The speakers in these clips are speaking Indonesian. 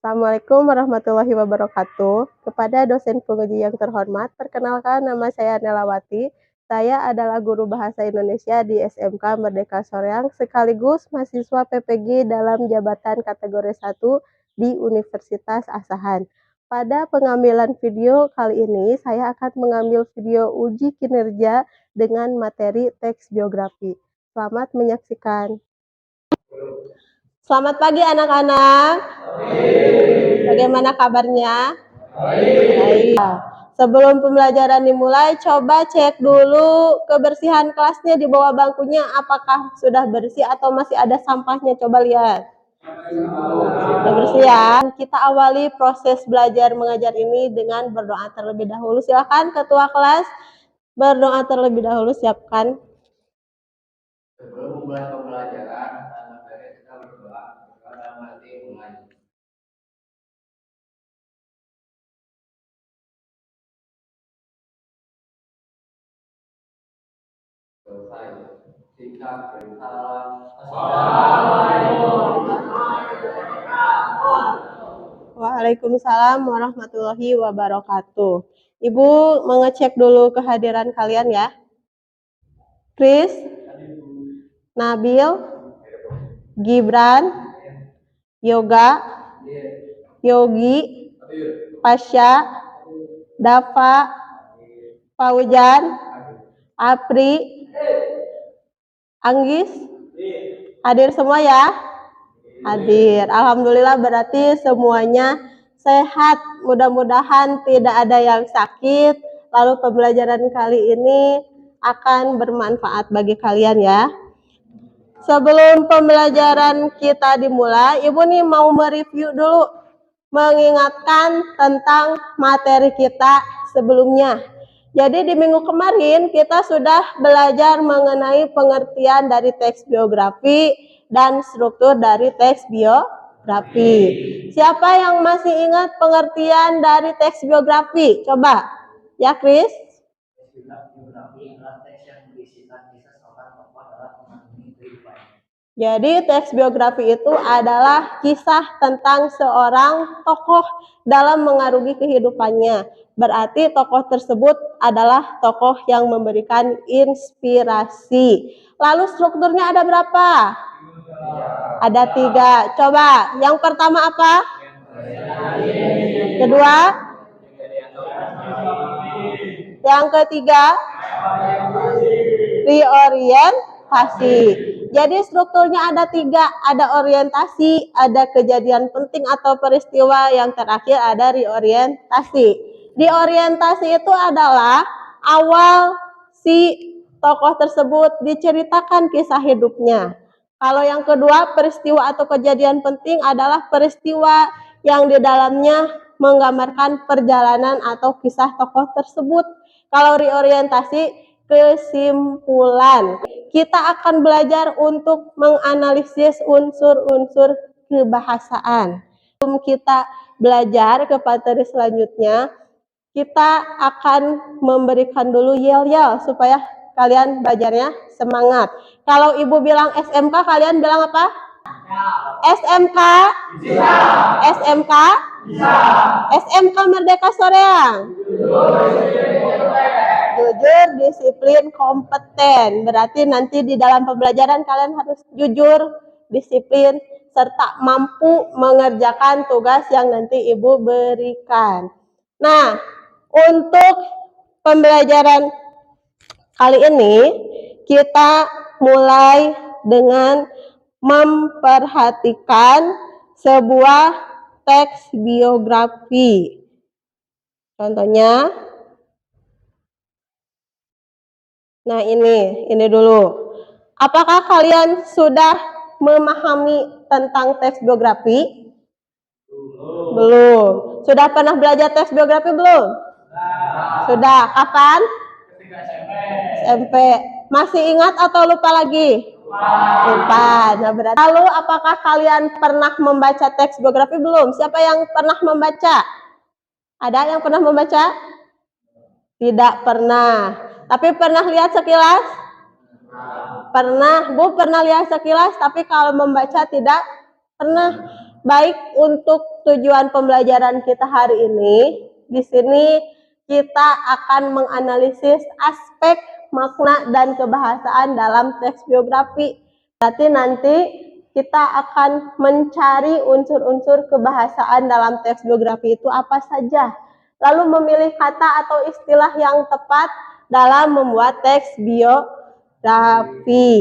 Assalamualaikum warahmatullahi wabarakatuh. Kepada dosen penguji yang terhormat, perkenalkan nama saya Nelawati. Saya adalah guru bahasa Indonesia di SMK Merdeka Soreang sekaligus mahasiswa PPG dalam jabatan kategori 1 di Universitas Asahan. Pada pengambilan video kali ini, saya akan mengambil video uji kinerja dengan materi teks biografi. Selamat menyaksikan. Selamat pagi anak-anak. Bagaimana kabarnya? Baik. Sebelum pembelajaran dimulai, coba cek dulu kebersihan kelasnya di bawah bangkunya. Apakah sudah bersih atau masih ada sampahnya? Coba lihat. Sudah bersih ya. Kita awali proses belajar mengajar ini dengan berdoa terlebih dahulu. Silakan ketua kelas berdoa terlebih dahulu. Siapkan. Sebelum memulai pembelajaran, kita berdoa kepada mati mengaji. Selesai. Singkat bersalam. Waalaikumsalam warahmatullahi wabarakatuh. Ibu mengecek dulu kehadiran kalian ya. Chris, Nabil, Gibran, Yoga, Yogi, Pasha, Dava, Paujan, Apri, Anggis, hadir semua ya? Hadir. Alhamdulillah berarti semuanya sehat. Mudah-mudahan tidak ada yang sakit. Lalu pembelajaran kali ini akan bermanfaat bagi kalian ya. Sebelum pembelajaran kita dimulai, Ibu nih mau mereview dulu, mengingatkan tentang materi kita sebelumnya. Jadi di minggu kemarin kita sudah belajar mengenai pengertian dari teks biografi dan struktur dari teks biografi. Siapa yang masih ingat pengertian dari teks biografi? Coba, ya Chris? Jadi teks biografi itu adalah kisah tentang seorang tokoh dalam mengarungi kehidupannya. Berarti tokoh tersebut adalah tokoh yang memberikan inspirasi. Lalu strukturnya ada berapa? Ada 3. Coba, yang pertama apa? Kedua? Yang ketiga? Reorientasi. Jadi strukturnya ada 3, ada orientasi, ada kejadian penting atau peristiwa, yang terakhir ada reorientasi. Di orientasi itu adalah awal si tokoh tersebut diceritakan kisah hidupnya. Kalau yang kedua, peristiwa atau kejadian penting adalah peristiwa yang di dalamnya menggambarkan perjalanan atau kisah tokoh tersebut. Kalau reorientasi, kesimpulan. Kita akan belajar untuk menganalisis unsur-unsur kebahasaan. Sebelum kita belajar ke materi selanjutnya, kita akan memberikan dulu yel-yel supaya kalian belajarnya semangat. Kalau ibu bilang SMK, kalian bilang apa? SMK? Bisa. SMK? Bisa. SMK Merdeka Soreang? Jujur, disiplin, kompeten. Berarti nanti di dalam pembelajaran kalian harus jujur, disiplin, serta mampu mengerjakan tugas yang nanti ibu berikan. Nah, untuk pembelajaran kali ini kita mulai dengan memperhatikan sebuah teks biografi. Contohnya, nah ini dulu. Apakah kalian sudah memahami tentang teks biografi? Belum. Sudah pernah belajar teks biografi belum? Sudah. Kapan? SMP. Masih ingat atau lupa lagi? Lupa. Nah, berarti. Lalu apakah kalian pernah membaca teks biografi belum? Siapa yang pernah membaca? Ada yang pernah membaca? Tidak pernah. Tapi pernah lihat sekilas? Pernah. Bu pernah lihat sekilas, tapi kalau membaca tidak pernah. baik untuk tujuan pembelajaran kita hari ini, di sini kita akan menganalisis aspek makna dan kebahasaan dalam teks biografi. Berarti nanti kita akan mencari unsur-unsur kebahasaan dalam teks biografi itu apa saja. Lalu memilih kata atau istilah yang tepat dalam membuat teks biografi.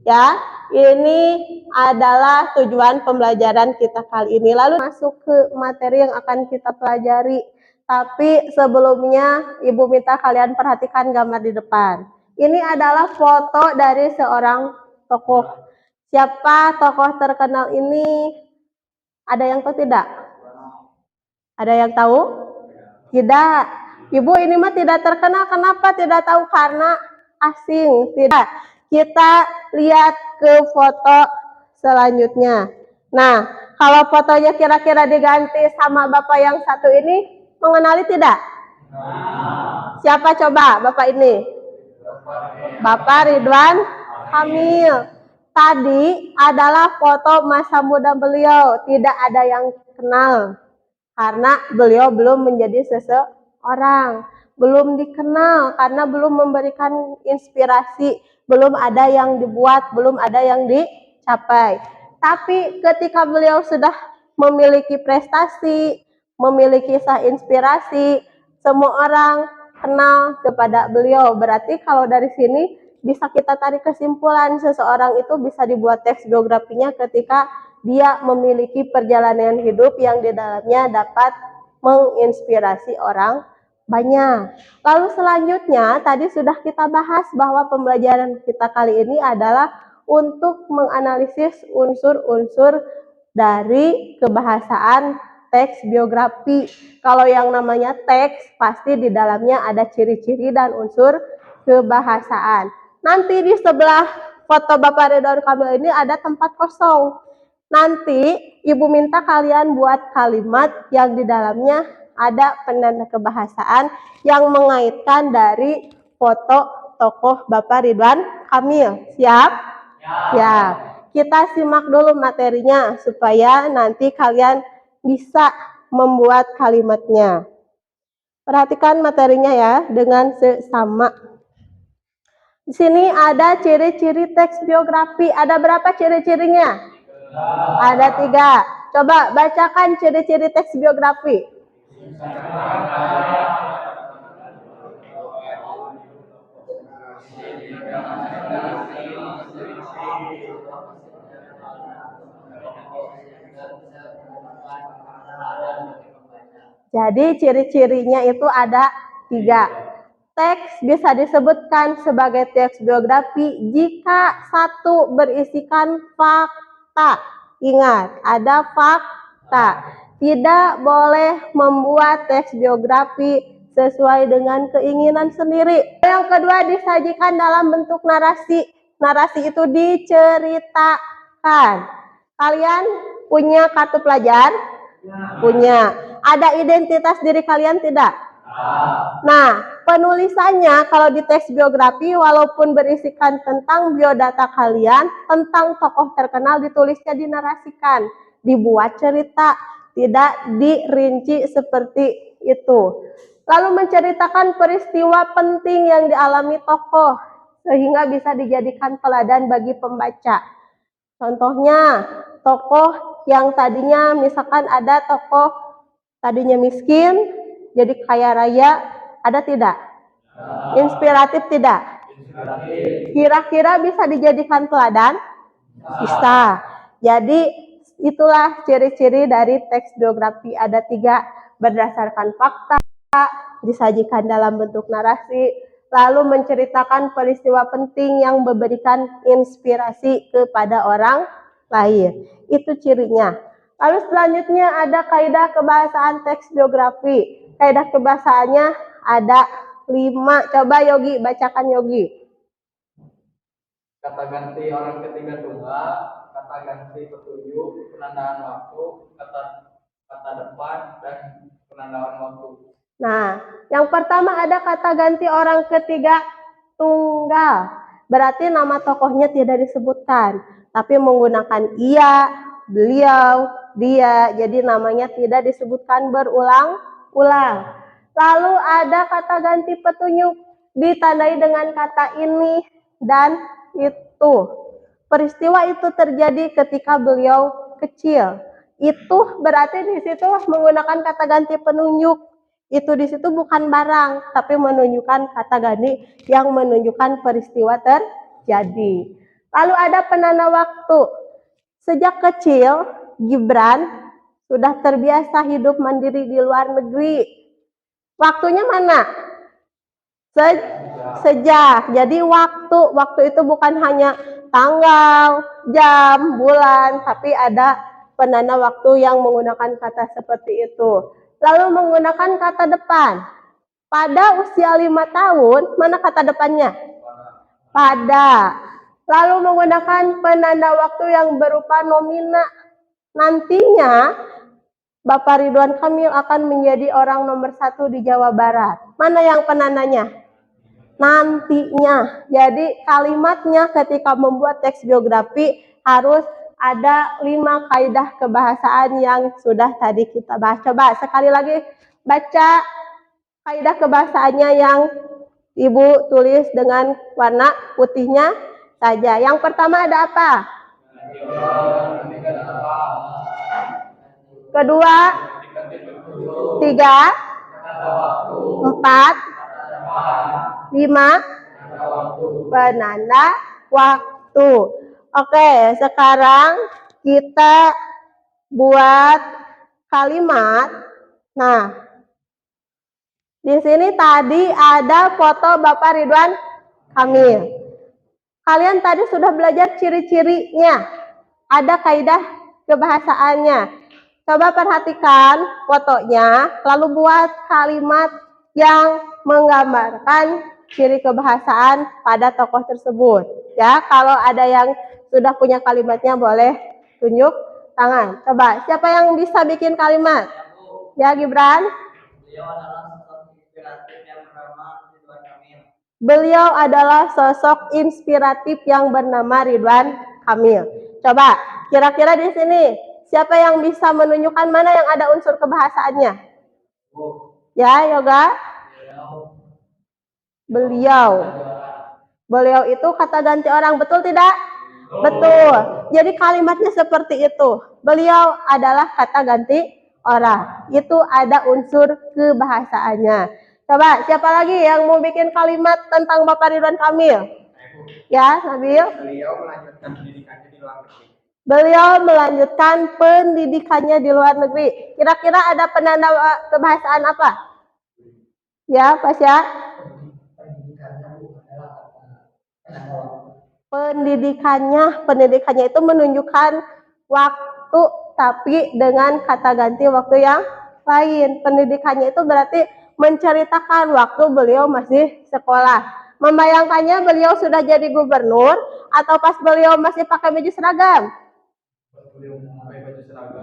Ya, ini adalah tujuan pembelajaran kita kali ini. Lalu masuk ke materi yang akan kita pelajari. Tapi sebelumnya Ibu minta kalian perhatikan gambar di depan. Ini adalah foto dari seorang tokoh. Siapa tokoh terkenal ini? Ada yang tahu tidak? Ada yang tahu? Tidak. Ibu ini mah tidak terkenal. Kenapa tidak tahu? Karena asing. Tidak. Kita lihat ke foto selanjutnya. Nah, kalau fotonya kira-kira diganti sama Bapak yang satu ini, mengenali tidak? Siapa coba Bapak ini? Bapak Ridwan Kamil. Tadi adalah foto masa muda beliau. Tidak ada yang kenal. Karena beliau belum menjadi seseorang. Belum dikenal karena belum memberikan inspirasi. Belum ada yang dibuat, belum ada yang dicapai. Tapi ketika beliau sudah memiliki prestasi, memiliki kisah inspirasi, semua orang kenal kepada beliau. Berarti kalau dari sini bisa kita tarik kesimpulan seseorang itu bisa dibuat teks biografinya ketika dia memiliki perjalanan hidup yang di dalamnya dapat menginspirasi orang banyak. Lalu selanjutnya tadi sudah kita bahas bahwa pembelajaran kita kali ini adalah untuk menganalisis unsur-unsur dari kebahasaan teks biografi. Kalau yang namanya teks pasti di dalamnya ada ciri-ciri dan unsur kebahasaan. Nanti di sebelah foto Bapak Ridwan Kamil ini ada tempat kosong. Nanti Ibu minta kalian buat kalimat yang di dalamnya ada penanda kebahasaan yang mengaitkan dari foto tokoh Bapak Ridwan Kamil. Siap? Siap. Kita simak dulu materinya supaya nanti kalian bisa membuat kalimatnya. Perhatikan materinya ya dengan seksama. Di sini ada ciri-ciri teks biografi. Ada berapa ciri-cirinya? Ada 3. Coba bacakan ciri-ciri teks biografi. Jadi ciri-cirinya itu ada 3. Teks bisa disebutkan sebagai teks biografi jika 1 berisikan fakta. Ingat, ada fakta. Tidak boleh membuat teks biografi sesuai dengan keinginan sendiri. Yang kedua, disajikan dalam bentuk narasi. Narasi itu diceritakan. Kalian punya kartu pelajar? Punya. Ada identitas diri kalian tidak? Nah, penulisannya kalau di teks biografi walaupun berisikan tentang biodata kalian, tentang tokoh terkenal ditulisnya dinarasikan, dibuat cerita, tidak dirinci seperti itu. Lalu menceritakan peristiwa penting yang dialami tokoh sehingga bisa dijadikan teladan bagi pembaca. Contohnya, tokoh yang tadinya misalkan ada tokoh tadinya miskin jadi kaya raya, ada tidak? Inspiratif tidak? Kira-kira bisa dijadikan teladan? Bisa. Jadi itulah ciri-ciri dari teks biografi. Ada 3, berdasarkan fakta, disajikan dalam bentuk narasi, lalu menceritakan peristiwa penting yang memberikan inspirasi kepada orang lain. Itu cirinya. Lalu selanjutnya ada kaidah kebahasaan teks biografi. Kaidah kebahasaannya ada 5. Coba Yogi, bacakan Yogi. Kata ganti orang ketiga tunggal, kata ganti petunjuk, penandaan waktu, kata depan, dan penandaan waktu. Nah, yang pertama ada kata ganti orang ketiga tunggal. Berarti nama tokohnya tidak disebutkan, tapi menggunakan ia, beliau, dia. Jadi namanya tidak disebutkan berulang-ulang. Lalu ada kata ganti petunjuk ditandai dengan kata ini dan itu. Peristiwa itu terjadi ketika beliau kecil. Itu berarti di situ menggunakan kata ganti penunjuk. Itu di situ bukan barang, tapi menunjukkan kata ganti yang menunjukkan peristiwa terjadi. Lalu ada penanda waktu. Sejak kecil, Gibran sudah terbiasa hidup mandiri di luar negeri. Waktunya mana? Sejak. Jadi waktu itu bukan hanya tanggal, jam, bulan, tapi ada penanda waktu yang menggunakan kata seperti itu. Lalu menggunakan kata depan. Pada usia 5 tahun, mana kata depannya? Pada. Lalu menggunakan penanda waktu yang berupa nomina. Nantinya, Bapak Ridwan Kamil akan menjadi orang nomor 1 di Jawa Barat. Mana yang penandanya? Nantinya. Jadi kalimatnya ketika membuat teks biografi harus ada 5 kaidah kebahasaan yang sudah tadi kita bahas. Coba sekali lagi baca kaidah kebahasaannya yang Ibu tulis dengan warna putihnya saja. Yang pertama ada apa? Kedua, 3, 4, 5, penanda waktu. Oke, sekarang kita buat kalimat. Nah, di sini tadi ada foto Bapak Ridwan Kamil. Kalian tadi sudah belajar ciri-cirinya. Ada kaidah kebahasaannya. Coba perhatikan fotonya, lalu buat kalimat yang menggambarkan ciri kebahasaan pada tokoh tersebut. Ya, kalau ada yang sudah punya kalimatnya boleh tunjuk tangan. Coba, siapa yang bisa bikin kalimat? Ya, Gibran. Beliau adalah sosok inspiratif yang bernama Ridwan Kamil. Coba, kira-kira di sini siapa yang bisa menunjukkan mana yang ada unsur kebahasaannya? Ya, Yoga. Beliau. Beliau itu kata ganti orang, betul tidak? Betul. Jadi kalimatnya seperti itu. Beliau adalah kata ganti orang. Itu ada unsur kebahasaannya. Coba, siapa lagi yang mau bikin kalimat tentang Bapak Ridwan Kamil? Ya, Nabil. Beliau melanjutkan pendidikannya di luar negeri. Kira-kira ada penanda kebahasaan apa? Ya, Pasya. Pendidikannya itu menunjukkan waktu, tapi dengan kata ganti waktu yang lain. Pendidikannya itu berarti menceritakan waktu beliau masih sekolah. Membayangkannya beliau sudah jadi gubernur atau pas beliau masih pakai baju seragam?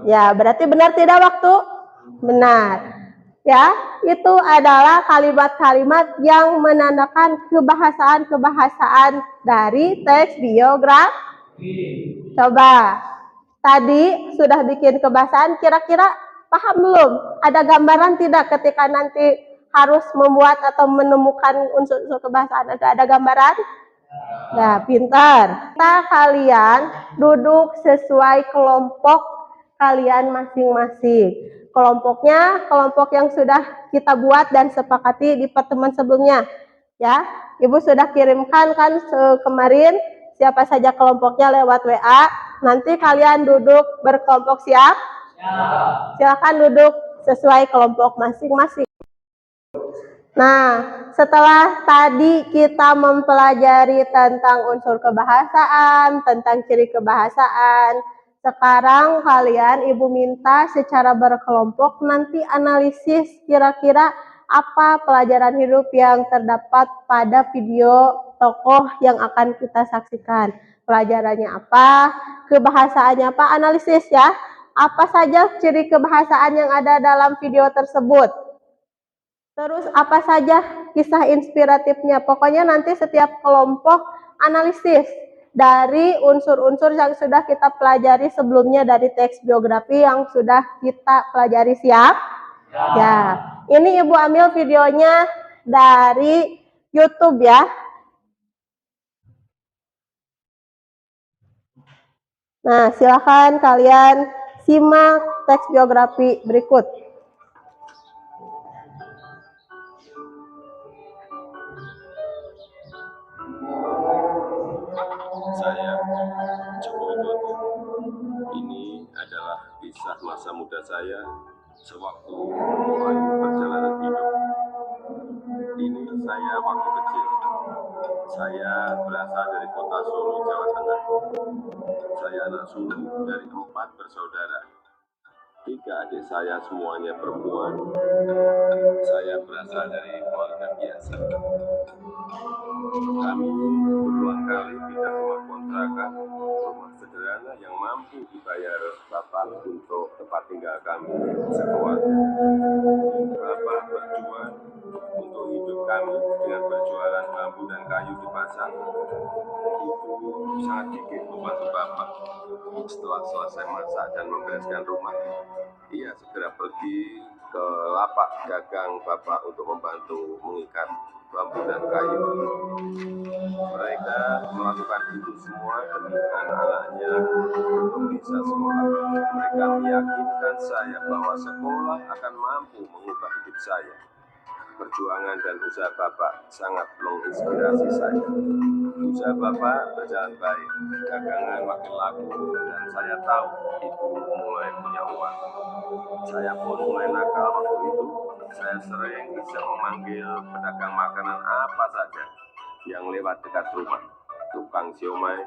Ya, berarti benar tidak waktu? Benar. Ya, itu adalah kalimat-kalimat yang menandakan kebahasaan-kebahasaan dari teks biografi. Coba, tadi sudah bikin kebahasaan, kira-kira paham belum? Ada gambaran tidak ketika nanti harus membuat atau menemukan unsur-unsur kebahasaan? Ada gambaran? Nah, pintar. Kalian duduk sesuai kelompok kalian masing-masing. Kelompoknya kelompok yang sudah kita buat dan sepakati di pertemuan sebelumnya. Ya, Ibu sudah kirimkan kan kemarin siapa saja kelompoknya lewat WA. Nanti kalian duduk berkelompok, siap? Silakan duduk sesuai kelompok masing-masing. Nah, setelah tadi kita mempelajari tentang unsur kebahasaan, tentang ciri kebahasaan, sekarang kalian Ibu minta secara berkelompok nanti analisis kira-kira apa pelajaran hidup yang terdapat pada video tokoh yang akan kita saksikan. Pelajarannya apa, kebahasaannya apa, analisis ya. Apa saja ciri kebahasaan yang ada dalam video tersebut. Terus apa saja kisah inspiratifnya. Pokoknya nanti setiap kelompok analisis. dari unsur-unsur yang sudah kita pelajari sebelumnya dari teks biografi yang sudah kita pelajari. Siap? Ya. Ini Ibu ambil videonya dari YouTube ya. Nah, silakan kalian simak teks biografi berikut. Saya, Joko Widodo. Ini adalah kisah masa muda saya sewaktu memulai perjalanan hidup. Ini saya waktu kecil. Saya berasal dari kota Solo, Jawa Tengah. Saya anak sulung dari 4 bersaudara. 3 adik saya semuanya perempuan. Saya berasal dari keluarga biasa. Kami berulang kali pindah rumah kontrakan, rumah sederhana yang mampu dibayar Bapak untuk tempat tinggal kami sekeluarga. Bapak berjuang untuk hidup kami dengan berjualan bambu dan kayu di pasar. Ibu sangat gigih membantu Bapak. Setelah selesai masak dan membereskan rumah, ia segera pergi ke lapak dagang Bapak untuk membantu mengikat bambu dan kayu. Mereka melakukan itu semua demi anak-anaknya untuk bisa sekolah. Mereka meyakinkan saya bahwa sekolah akan mampu mengubah hidup saya. Perjuangan dan usaha Bapak sangat menginspirasi saya. Usaha Bapak berjalan baik, dagangan makin laku, dan saya tahu Ibu mulai punya uang. Saya pun mulai nakal waktu itu. Saya sering bisa memanggil pedagang makanan apa saja yang lewat dekat rumah. Tukang siomay,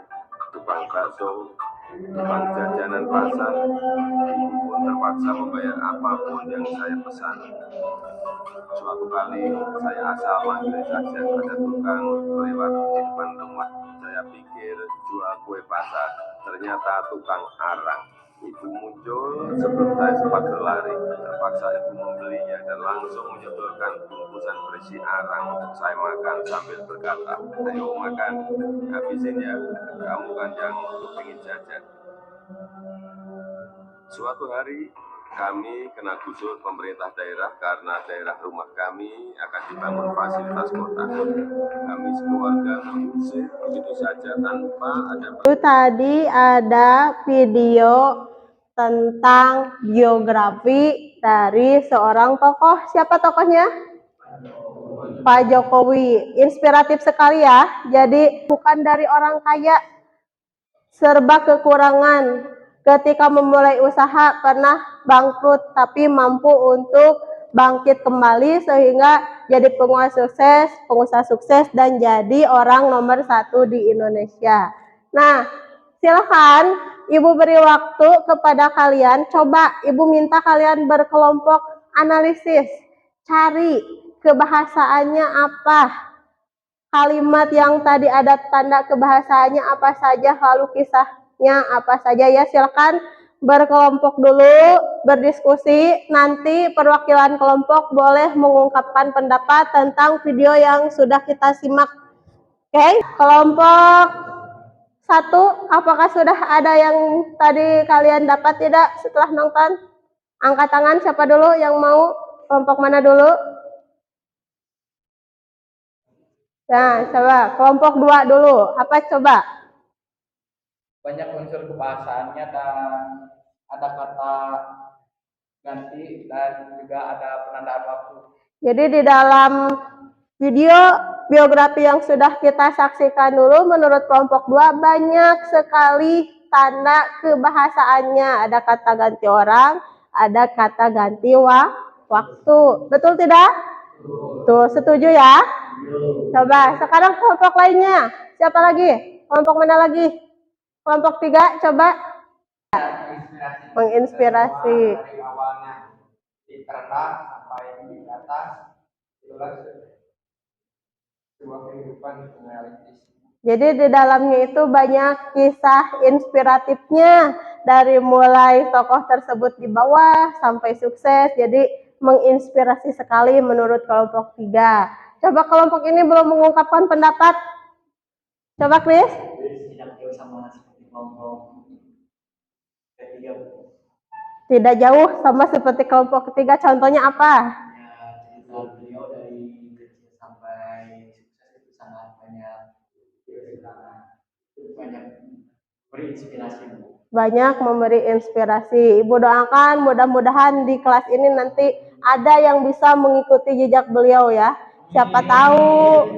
tukang bakso, tukang jajanan pasar. Ibu pun terpaksa membayar apapun yang saya pesan. Suatu kali saya asal manggil saja ada tukang lewat di depan rumah. Saya pikir jual kue pasar, ternyata tukang arang. Ibu muncul sebelum saya sempat berlari. Terpaksa ibu membelinya dan langsung menyodorkan bungkusan berisi arang untuk saya makan sambil berkata, "Ayo makan, habisin ya, kamu kan yang kepingin jajan." Suatu hari kami kena gusur pemerintah daerah karena daerah rumah kami akan dibangun fasilitas kota. Kami sekeluarga mengusir begitu saja tanpa ada. Itu tadi ada video tentang biografi dari seorang tokoh. Siapa tokohnya? Pak Jokowi. Inspiratif sekali ya. Jadi bukan dari orang kaya, serba kekurangan. Ketika memulai usaha pernah bangkrut, tapi mampu untuk bangkit kembali sehingga jadi pengusaha sukses dan jadi orang nomor 1 di Indonesia. Nah, silakan Ibu beri waktu kepada kalian. Coba Ibu minta kalian berkelompok analisis, cari kebahasaannya apa. Kalimat yang tadi ada tanda kebahasaannya apa saja, lalu kisahnya apa saja ya. Silakan berkelompok dulu, berdiskusi. Nanti perwakilan kelompok boleh mengungkapkan pendapat tentang video yang sudah kita simak. Oke, kelompok 1, apakah sudah ada yang tadi kalian dapat tidak setelah nonton? Angkat tangan siapa dulu yang mau? Kelompok mana dulu? Nah, coba kelompok 2 dulu. Apa coba? Banyak unsur kebahasaannya dan ada kata ganti dan juga ada penandaan waktu. Jadi di dalam video biografi yang sudah kita saksikan dulu, menurut kelompok 2 banyak sekali tanda kebahasaannya. Ada kata ganti orang, ada kata ganti waktu. Betul tidak? Tuh, setuju ya? Coba, sekarang kelompok lainnya. Siapa lagi? Kelompok mana lagi? Kelompok 3, coba. Menginspirasi. Dari awalnya di terendah sampai di atas, itulah sebuah kehidupan realistis. Jadi di dalamnya itu banyak kisah inspiratifnya. Dari mulai tokoh tersebut di bawah sampai sukses. Jadi menginspirasi sekali menurut kelompok 3. Coba kelompok ini belum mengungkapkan pendapat. Coba Chris. sama seperti kelompok ketiga. Tidak jauh sama seperti kelompok ketiga. Contohnya apa? Ya, cerita beliau dari kecil sampai sukses itu sangat banyak berinspirasi. Banyak memberi inspirasi. Ibu doakan mudah-mudahan di kelas ini nanti ada yang bisa mengikuti jejak beliau ya. Siapa tahu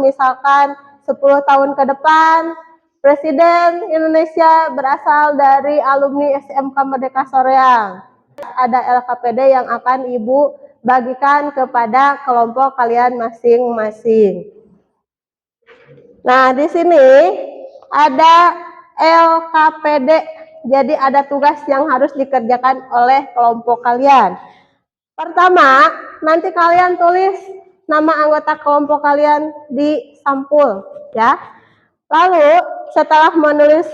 misalkan 10 tahun ke depan Presiden Indonesia berasal dari alumni SMK Merdeka Soreang. Ada LKPD yang akan Ibu bagikan kepada kelompok kalian masing-masing. Nah, di sini ada LKPD. Jadi ada tugas yang harus dikerjakan oleh kelompok kalian. Pertama, nanti kalian tulis nama anggota kelompok kalian di sampul ya. Lalu setelah menulis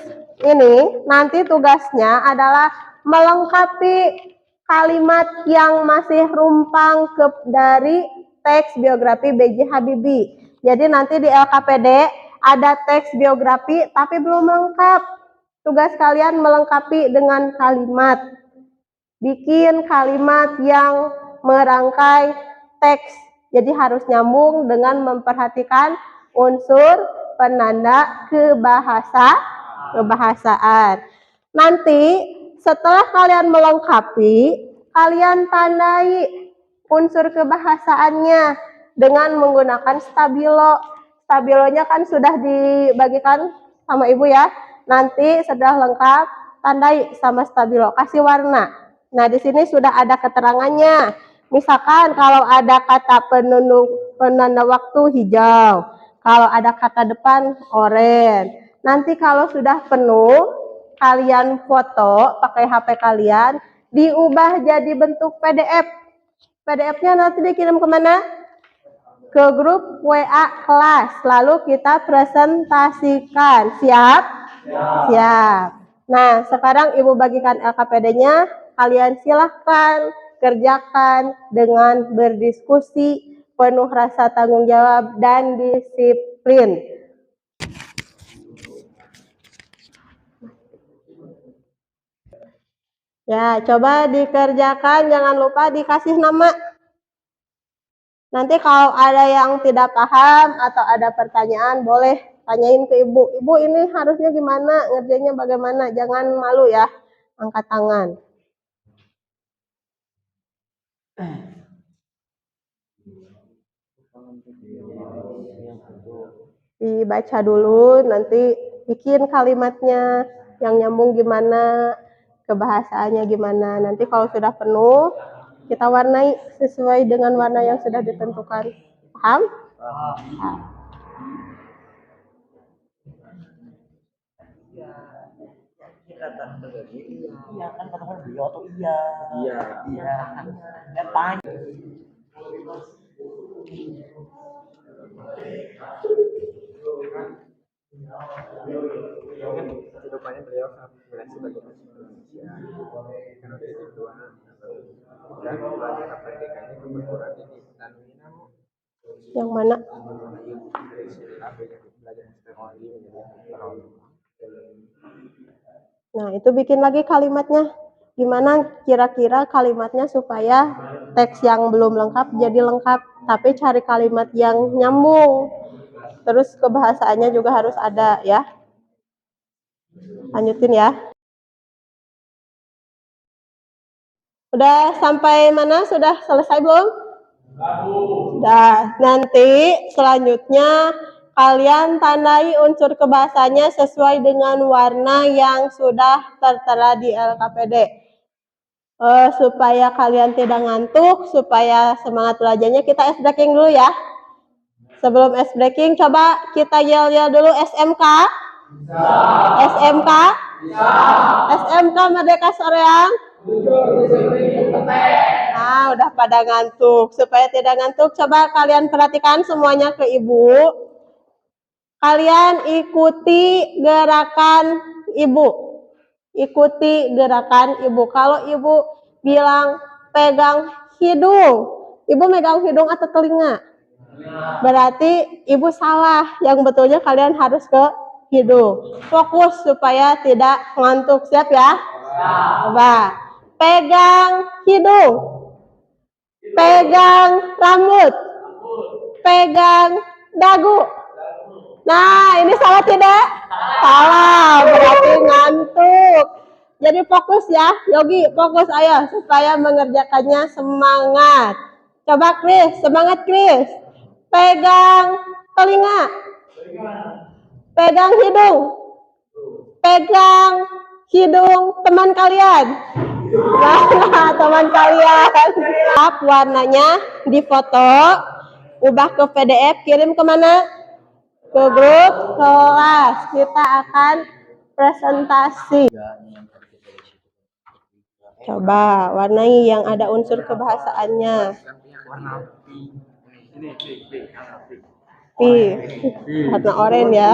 ini, nanti tugasnya adalah melengkapi kalimat yang masih rumpang dari teks biografi B.J. Habibie. Jadi nanti di LKPD ada teks biografi tapi belum lengkap. Tugas kalian melengkapi dengan kalimat. Bikin kalimat yang merangkai teks. Jadi harus nyambung dengan memperhatikan unsur penanda kebahasaan. Nanti setelah kalian melengkapi, kalian tandai unsur kebahasaannya dengan menggunakan stabilo. Stabilonya kan sudah dibagikan sama Ibu ya. Nanti setelah lengkap, tandai sama stabilo, kasih warna. Nah, di sini sudah ada keterangannya. Misalkan kalau ada kata penanda waktu hijau, kalau ada kata depan oranye. Nanti kalau sudah penuh, kalian foto pakai HP kalian, diubah jadi bentuk PDF. PDF-nya nanti dikirim kemana? Ke grup WA kelas. Lalu kita presentasikan. Siap? Siap. Nah, sekarang Ibu bagikan LKPD-nya. Kalian silahkan kerjakan dengan berdiskusi, penuh rasa tanggung jawab dan disiplin. Ya, coba dikerjakan, jangan lupa dikasih nama. Nanti kalau ada yang tidak paham atau ada pertanyaan, boleh tanyain ke Ibu. Ibu, ini harusnya gimana, ngerjainnya bagaimana? Jangan malu ya, angkat tangan. Dibaca dulu, nanti bikin kalimatnya yang nyambung gimana, kebahasaannya gimana. Nanti kalau sudah penuh, kita warnai sesuai dengan warna yang sudah ditentukan. Paham? Paham. Iya kan katakan beliau atau iya. Iya. Dan tanya. Mungkin kehidupannya beliau sangat berhasil sebagai Indonesia. Karena dari kedua dan belajar pendidikannya ke perguruan tinggi dan Minamo. Yang mana? Belajar teknologi menjadi Nah, itu bikin lagi kalimatnya. Gimana kira-kira kalimatnya supaya teks yang belum lengkap jadi lengkap. Tapi cari kalimat yang nyambung. Terus kebahasaannya juga harus ada ya. Lanjutin ya. Udah sampai mana? Sudah selesai belum? Sudah. Nanti selanjutnya kalian tandai unsur kebahasanya sesuai dengan warna yang sudah tertera di LKPD. Supaya kalian tidak ngantuk, supaya semangat belajarnya, kita ice breaking dulu ya. Sebelum ice breaking, coba kita yel-yel dulu SMK. SMK. SMK Merdeka Soreang. Nah, udah pada ngantuk. Supaya tidak ngantuk, coba kalian perhatikan semuanya ke Ibu. Kalian ikuti gerakan Ibu. Ikuti gerakan Ibu. Kalau Ibu bilang pegang hidung, Ibu megang hidung atau telinga? Berarti Ibu salah. Yang betulnya kalian harus ke hidung. Fokus supaya tidak ngantuk. Siap ya? Coba. Pegang hidung. Pegang rambut. Pegang dagu. Nah, ini salah tidak? Salah, berarti ngantuk. Jadi fokus ya, Yogi, fokus ayo supaya mengerjakannya semangat. Coba Chris, semangat Chris. Pegang telinga. Pegang hidung. Pegang hidung teman kalian. Nah, teman kalian. Warnanya difoto, ubah ke PDF, kirim kemana? Ke grup kelas. Kita akan presentasi. Coba warnai yang ada unsur kebahasaannya. Warna pink. Ini Warna oranye ya.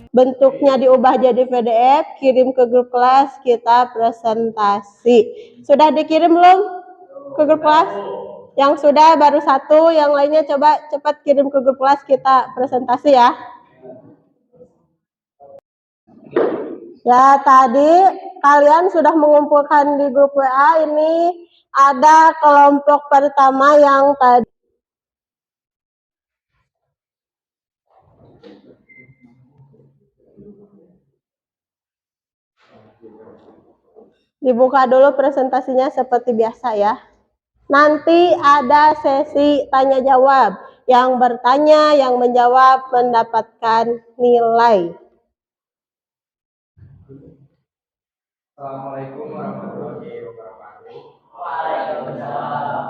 Bentuknya diubah jadi PDF, kirim ke grup kelas, kita presentasi. Sudah dikirim belum ke grup kelas? Yang sudah baru satu, yang lainnya coba cepat kirim ke grup kelas, kita presentasi ya. Ya, tadi kalian sudah mengumpulkan di grup WA, ini ada kelompok pertama yang tadi. Dibuka dulu presentasinya seperti biasa ya. Nanti ada sesi tanya jawab. Yang bertanya, yang menjawab mendapatkan nilai. Assalamualaikum warahmatullahi wabarakatuh. Waalaikumsalam.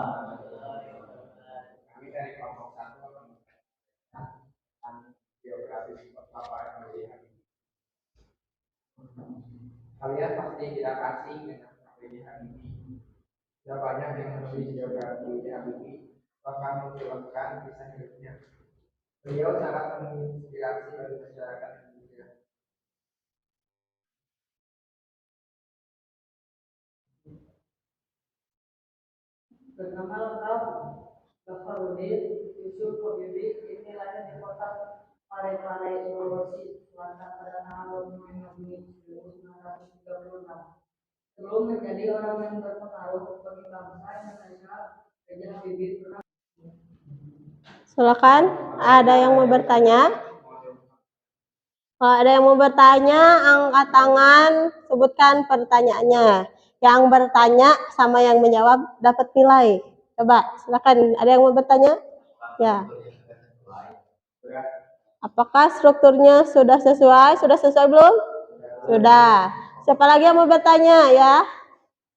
Kami dari kelompok 1 akan tentang geografi paparan pemilihan. Kalian pasti tidak asing dengan PJ Habibie. Sudah banyak yang menulis geografi PJ Habibie, bahkan menjelaskan kisah hidupnya. Beliau sangat menginspirasi bagi masyarakat Indonesia. Bernama lengkap Zafarudin Yusuf Habibie, ini lahir di kota Parepare, Sulawesi Selatan pada tanggal 5 Juni 1936. Sebelum menjadi orang yang berpengaruh bagi bangsa Indonesia, B.J. Habibie pernah. Silakan, ada yang mau bertanya? Kalau ada yang mau bertanya, angkat tangan, sebutkan pertanyaannya. Yang bertanya sama yang menjawab dapat nilai. Coba, silakan. Ada yang mau bertanya? Ya. Apakah strukturnya sudah sesuai? Sudah sesuai belum? Sudah. Siapa lagi yang mau bertanya ya?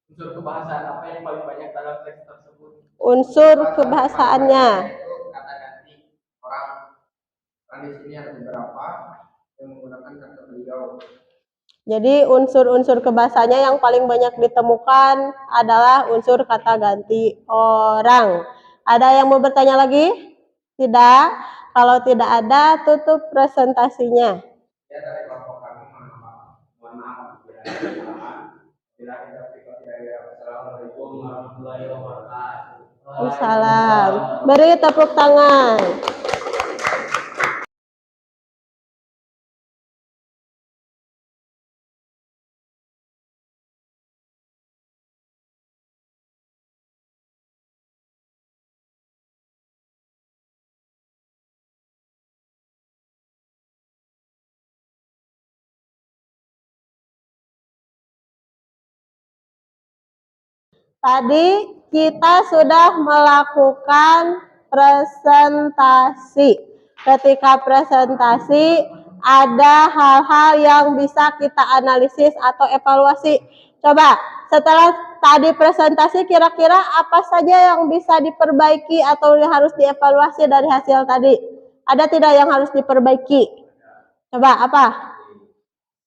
Unsur kebahasaan apa yang paling banyak dalam teks tersebut? Unsur kebahasaannya. Kata ganti orang di sini ada beberapa yang menggunakan kata beliau. Jadi unsur-unsur kebahasanya yang paling banyak ditemukan adalah unsur kata ganti orang. Ada yang mau bertanya lagi? Tidak. Kalau tidak ada, tutup presentasinya. Ya, dari kelompok kami, mohon maaf. Assalamualaikum warahmatullahi wabarakatuh. Salam. Beri tepuk tangan. Tadi kita sudah melakukan presentasi. Ketika presentasi ada hal-hal yang bisa kita analisis atau evaluasi. Coba, setelah tadi presentasi kira-kira apa saja yang bisa diperbaiki atau yang harus dievaluasi dari hasil tadi? Ada tidak yang harus diperbaiki? Coba apa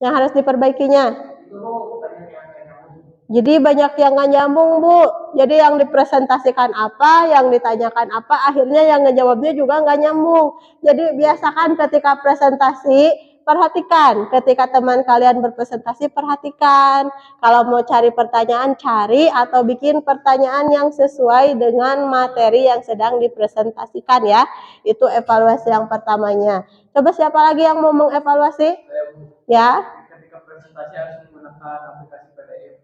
yang harus diperbaikinya? Itu Bu, banyak yang nggak nyambung. Jadi banyak yang nggak nyambung, Bu. Jadi yang dipresentasikan apa, yang ditanyakan apa, akhirnya yang ngejawabnya juga nggak nyambung. Jadi biasakan ketika presentasi, perhatikan. Ketika teman kalian berpresentasi, perhatikan. Kalau mau cari pertanyaan, cari atau bikin pertanyaan yang sesuai dengan materi yang sedang dipresentasikan ya. Itu evaluasi yang pertamanya. Coba siapa lagi yang mau mengevaluasi? Ya. Ketika presentasi harus menggunakan aplikasi PDF.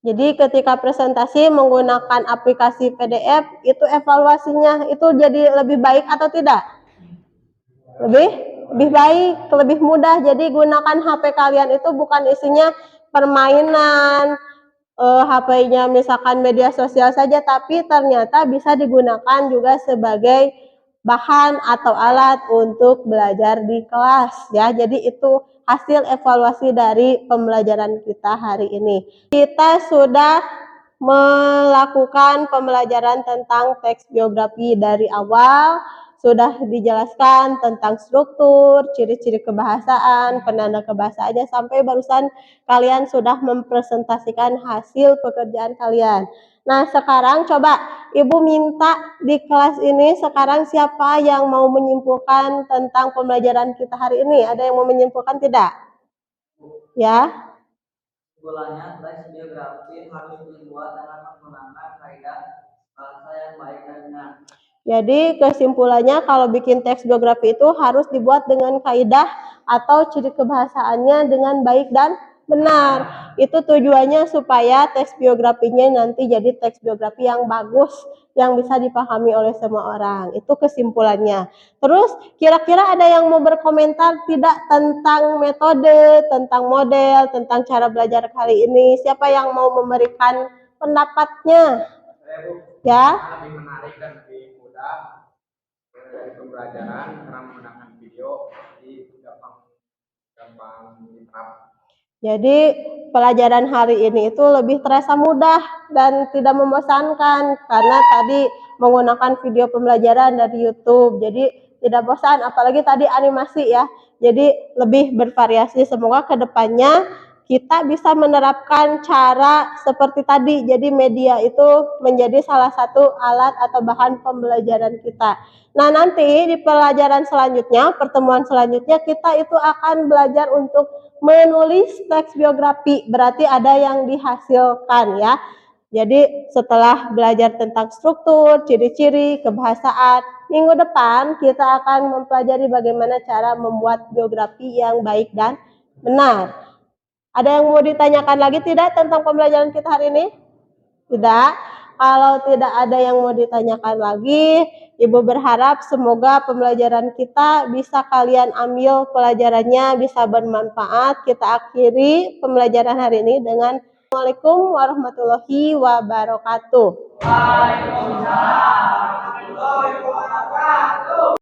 Jadi ketika presentasi menggunakan aplikasi PDF, itu evaluasinya itu jadi lebih baik atau tidak? Lebih baik, lebih mudah. Jadi gunakan HP kalian itu bukan isinya permainan, HP-nya misalkan media sosial saja, tapi ternyata bisa digunakan juga sebagai bahan atau alat untuk belajar di kelas ya. Jadi itu hasil evaluasi dari pembelajaran kita hari ini. Kita sudah melakukan pembelajaran tentang teks biografi dari awal, sudah dijelaskan tentang struktur, ciri-ciri kebahasaan, penanda kebahasaannya, sampai barusan kalian sudah mempresentasikan hasil pekerjaan kalian. Nah, sekarang coba Ibu minta di kelas ini sekarang siapa yang mau menyimpulkan tentang pembelajaran kita hari ini? Ada yang mau menyimpulkan tidak? Ya. Kesimpulannya, teks biografi harus dibuat dengan menggunakan kaidah bahasa yang baik dan benar. Jadi kesimpulannya kalau bikin teks biografi itu harus dibuat dengan kaidah atau ciri kebahasaannya dengan baik dan benar. Itu tujuannya supaya teks biografinya nanti jadi teks biografi yang bagus, yang bisa dipahami oleh semua orang. Itu kesimpulannya. Terus kira-kira ada yang mau berkomentar tidak tentang metode, tentang model, tentang cara belajar kali ini? Siapa yang mau memberikan pendapatnya? Ya. Lebih menarik dan lebih mudah dari pembelajaran karena menggunakan video, jadi gampang diterap. Jadi pelajaran hari ini itu lebih terasa mudah dan tidak membosankan karena tadi menggunakan video pembelajaran dari YouTube. Jadi tidak bosan, apalagi tadi animasi ya. Jadi lebih bervariasi. Semoga kedepannya kita bisa menerapkan cara seperti tadi. Jadi media itu menjadi salah satu alat atau bahan pembelajaran kita. Nah, nanti di pelajaran selanjutnya, pertemuan selanjutnya kita itu akan belajar untuk menulis teks biografi. Berarti ada yang dihasilkan ya. Jadi setelah belajar tentang struktur, ciri-ciri, kebahasaan, minggu depan kita akan mempelajari bagaimana cara membuat biografi yang baik dan benar. Ada yang mau ditanyakan lagi tidak tentang pembelajaran kita hari ini? Tidak. Kalau tidak ada yang mau ditanyakan lagi, Ibu berharap semoga pembelajaran kita bisa kalian ambil pelajarannya, bisa bermanfaat. Kita akhiri pembelajaran hari ini dengan Assalamualaikum warahmatullahi wabarakatuh. Waalaikumsalam warahmatullahi wabarakatuh.